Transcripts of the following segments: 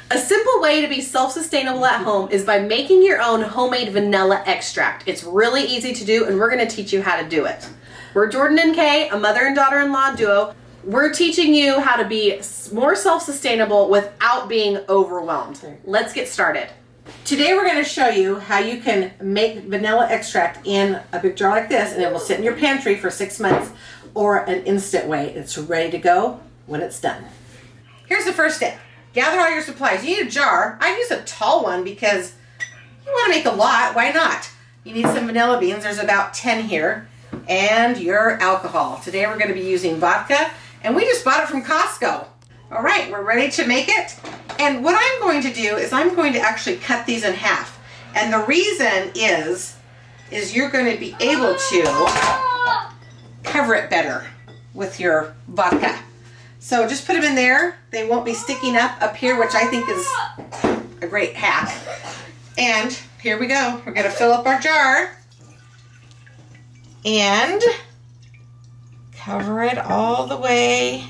A simple way to be self-sustainable at home is by making your own homemade vanilla extract. It's really easy to do, and we're going to teach you how to do it. We're Jordan and Kay, a mother and daughter-in-law duo. We're teaching you how to be more self-sustainable without being overwhelmed. Let's get started. Today we're going to show you how you can make vanilla extract in a big jar like this, and it will sit in your pantry for 6 months, or an instant way. It's ready to go when it's done. Here's the first step. Gather all your supplies. You need a jar. I use a tall one because you want to make a lot. Why not? You need some vanilla beans. There's about 10 here. And your alcohol. Today we're going to be using vodka, and we just bought it from Costco. All right, we're ready to make it. And what I'm going to do is I'm going to actually cut these in half. And the reason is you're going to be able to cover it better with your vodka. So just put them in there. They won't be sticking up here, which I think is a great hack. And here we go. We're going to fill up our jar and cover it all the way.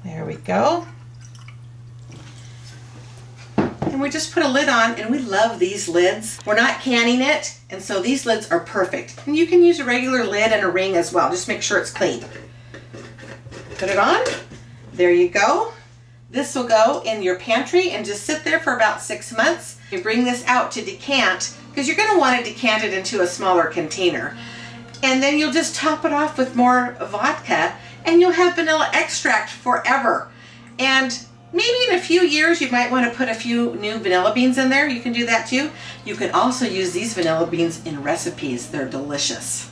There we go. And we just put a lid on, and we love these lids. We're not canning it, and so these lids are perfect. And you can use a regular lid and a ring as well. Just make sure it's clean. Put it on. There you go. This will go in your pantry and just sit there for about 6 months. You bring this out to decant, because you're going to want to decant it into a smaller container. And then you'll just top it off with more vodka, and you'll have vanilla extract forever. And maybe in a few years you might want to put a few new vanilla beans in there. You can do that too. You can also use these vanilla beans in recipes. They're delicious.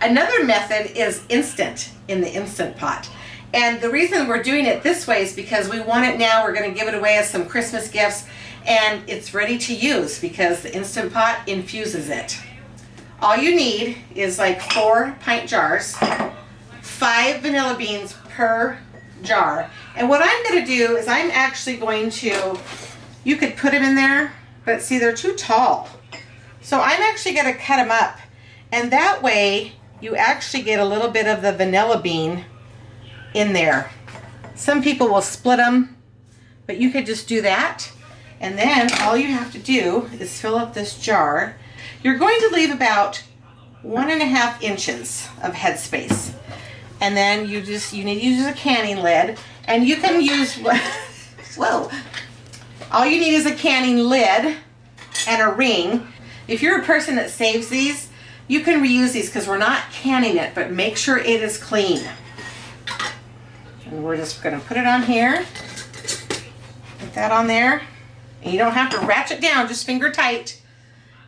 Another method is instant, in the Instant Pot. And the reason we're doing it this way is because we want it now. We're going to give it away as some Christmas gifts, and it's ready to use because the Instant Pot infuses it. All you need is like 4 pint jars, 5 vanilla beans per jar. And what I'm going to do is I'm actually going to, you could put them in there, but see, they're too tall. So I'm actually going to cut them up, and that way you actually get a little bit of the vanilla bean in there. Some people will split them, but you could just do that. And then all you have to do is fill up this jar. You're going to leave about 1.5 inches of headspace. And then you need to use a canning lid, and you can use, whoa, all you need is a canning lid and a ring. If you're a person that saves these, you can reuse these because we're not canning it, but make sure it is clean. And we're just going to put it on here, put that on there, and you don't have to ratchet down, just finger tight.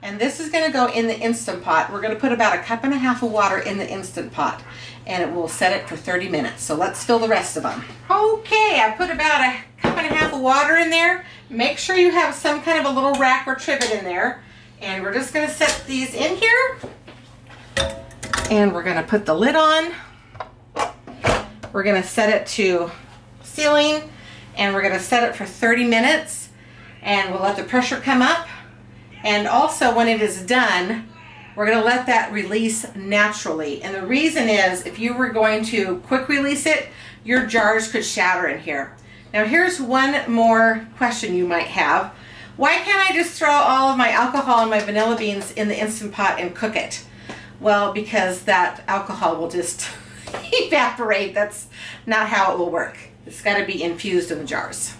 And this is going to go in the Instant Pot. We're going to put about 1.5 cups of water in the Instant Pot, and it will set it for 30 minutes. So let's fill the rest of them. Okay, I put about 1.5 cups of water in there. Make sure you have some kind of a little rack or trivet in there. And we're just going to set these in here. And we're going to put the lid on. We're going to set it to ceiling, and we're going to set it for 30 minutes, and we'll let the pressure come up. And also when it is done, we're going to let that release naturally. And the reason is, if you were going to quick release it, your jars could shatter in here. Now here's one more question you might have. Why can't I just throw all of my alcohol and my vanilla beans in the Instant Pot and cook it? Well, because that alcohol will just evaporate. That's not how it will work. It's got to be infused in the jars.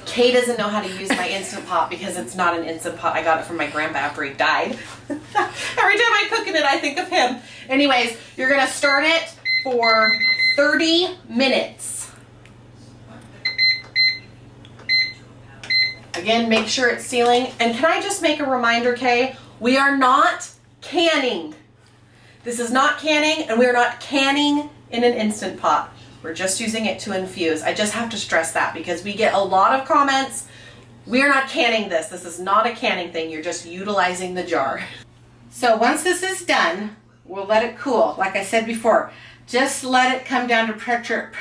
Kay doesn't know how to use my Instant Pot because it's not an Instant Pot. I got it from my grandpa after he died. Every time I cook in it, I think of him. Anyways, you're going to start it for 30 minutes. Again, make sure it's sealing. And can I just make a reminder, Kay? We are not canning. This is not canning, and we are not canning in an Instant Pot. We're just using it to infuse. I just have to stress that because we get a lot of comments. We're not canning this. This is not a canning thing. You're just utilizing the jar. So once this is done, we'll let it cool. Like I said before, just let it come down to pressure.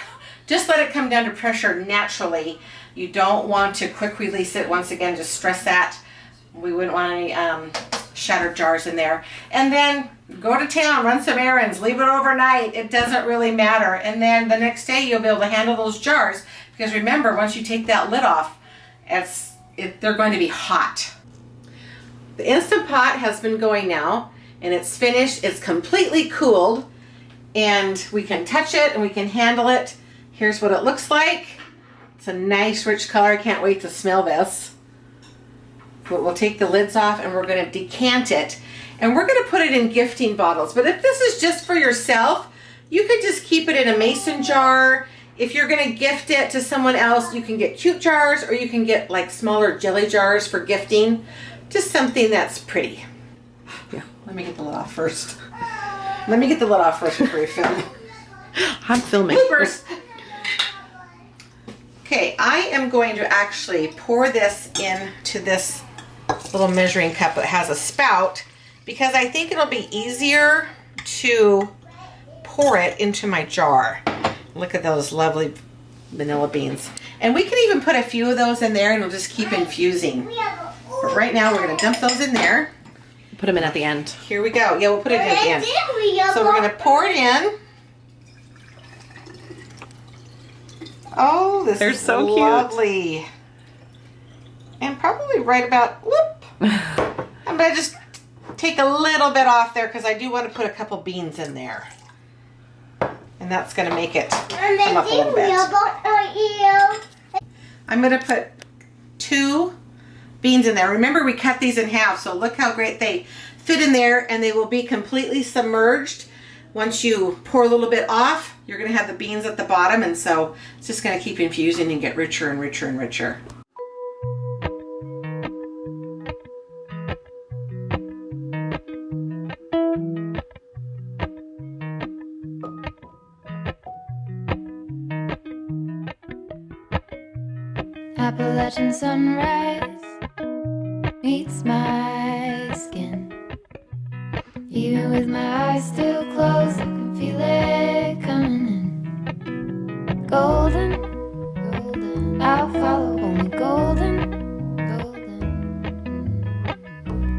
Just let it come down to pressure naturally. You don't want to quick release it. Once again, just stress that. We wouldn't want any shattered jars in there. And then go to town, run some errands, leave it overnight. It doesn't really matter. And then the next day you'll be able to handle those jars Because remember, once you take that lid off, they're going to be hot. The Instant Pot has been going now, and it's finished. It's completely cooled, and we can touch it and we can handle it. Here's what it looks like. It's a nice rich color. I can't wait to smell this. But we'll take the lids off and we're going to decant it. And we're going to put it in gifting bottles. But if this is just for yourself, you could just keep it in a mason jar. If you're going to gift it to someone else, you can get cute jars, or you can get like smaller jelly jars for gifting. Just something that's pretty. Yeah, let me get the lid off first. Let me get the lid off first before you film. I'm filming. Bloopers. Okay, I am going to actually pour this into this little measuring cup that has a spout, because I think it'll be easier to pour it into my jar. Look at those lovely vanilla beans. And we can even put a few of those in there and it'll just keep infusing. But right now we're going to dump those in there. Put them in at the end. Here we go. Yeah, we'll put it in at the end. So we're going to pour it in. Oh, this They're is so cute. lovely. And probably right about, whoop. I'm going to just take a little bit off there because I do want to put a couple beans in there. And that's going to make it come up a little bit. I'm going to put 2 beans in there. Remember, we cut these in half, so look how great they fit in there, and they will be completely submerged. Once you pour a little bit off, you're going to have the beans at the bottom, and so it's just going to keep infusing and get richer and richer and richer. Appalachian sunrise meets my skin. Even with my eyes still closed, I can feel it coming in. Golden, golden, I'll follow only golden, golden,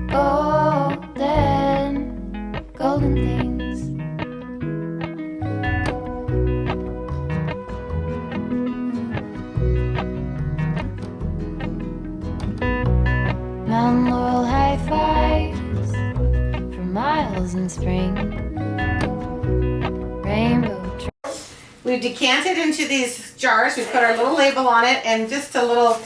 golden, golden things. Mountain laurel high fives for miles in spring. Rainbow. We've decanted into these jars. We put our little label on it and just a little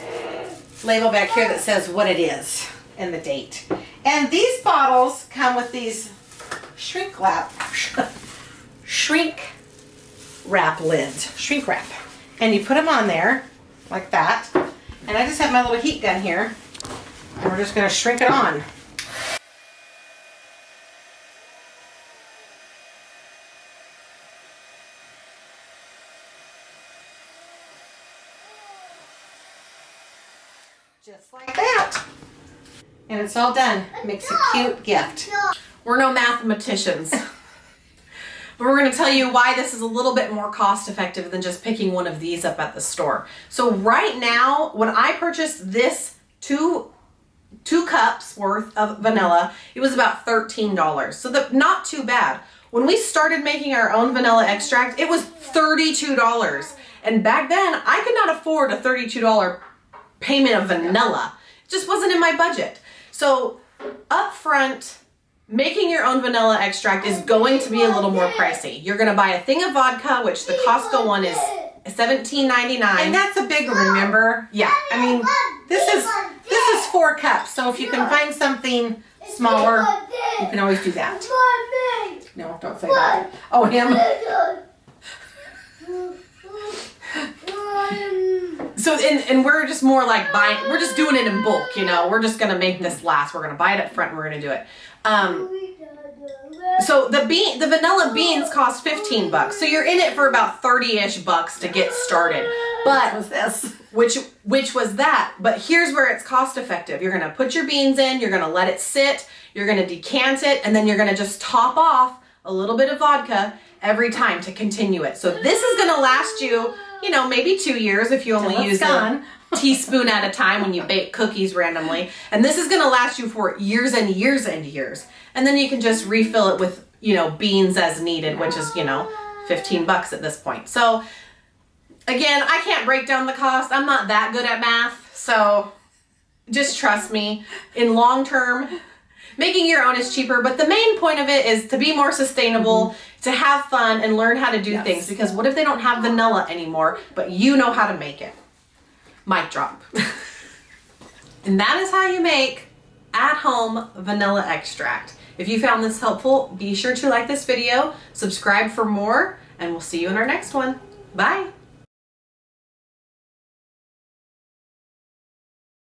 label back here that says what it is and the date. And these bottles come with these shrink wrap lids. Shrink wrap. And you put them on there like that. And I just have my little heat gun here. And we're just going to shrink it on. Just like that. And it's all done. Makes a cute gift. We're no mathematicians. But we're going to tell you why this is a little bit more cost effective than just picking one of these up at the store. So right now, when I purchased this two cups worth of vanilla, it was about $13. So not too bad. When we started making our own vanilla extract, it was $32. And back then, I could not afford a $32 payment of vanilla. It just wasn't in my budget. So up front, making your own vanilla extract is going to be a little more pricey. You're going to buy a thing of vodka, which the Costco one is $17.99. And that's a big one, remember? Yeah. I mean, this is 4 cups, so if you can find something smaller, you can always do that. No, don't say that. Oh, him. So, and we're just more like buying, we're just doing it in bulk, you know. We're just going to make this last. We're going to buy it up front and we're going to do it. So the vanilla beans cost $15. So you're in it for about 30-ish bucks to get started. But What was this? which was that. But here's where it's cost effective. You're going to put your beans in, you're going to let it sit, you're going to decant it, and then you're going to just top off a little bit of vodka every time to continue it. So this is going to last you, you know, maybe 2 years if you only use a teaspoon at a time when you bake cookies randomly. And this is going to last you for years and years and years. And then you can just refill it with, you know, beans as needed, which is, you know, $15 at this point. So Again, I can't break down the cost. I'm not that good at math, so just trust me. In long term, making your own is cheaper, but the main point of it is to be more sustainable, to have fun, and learn how to do things. Because what if they don't have vanilla anymore, but you know how to make it? Mic drop. And that is how you make at-home vanilla extract. If you found this helpful, be sure to like this video, subscribe for more, and we'll see you in our next one. Bye.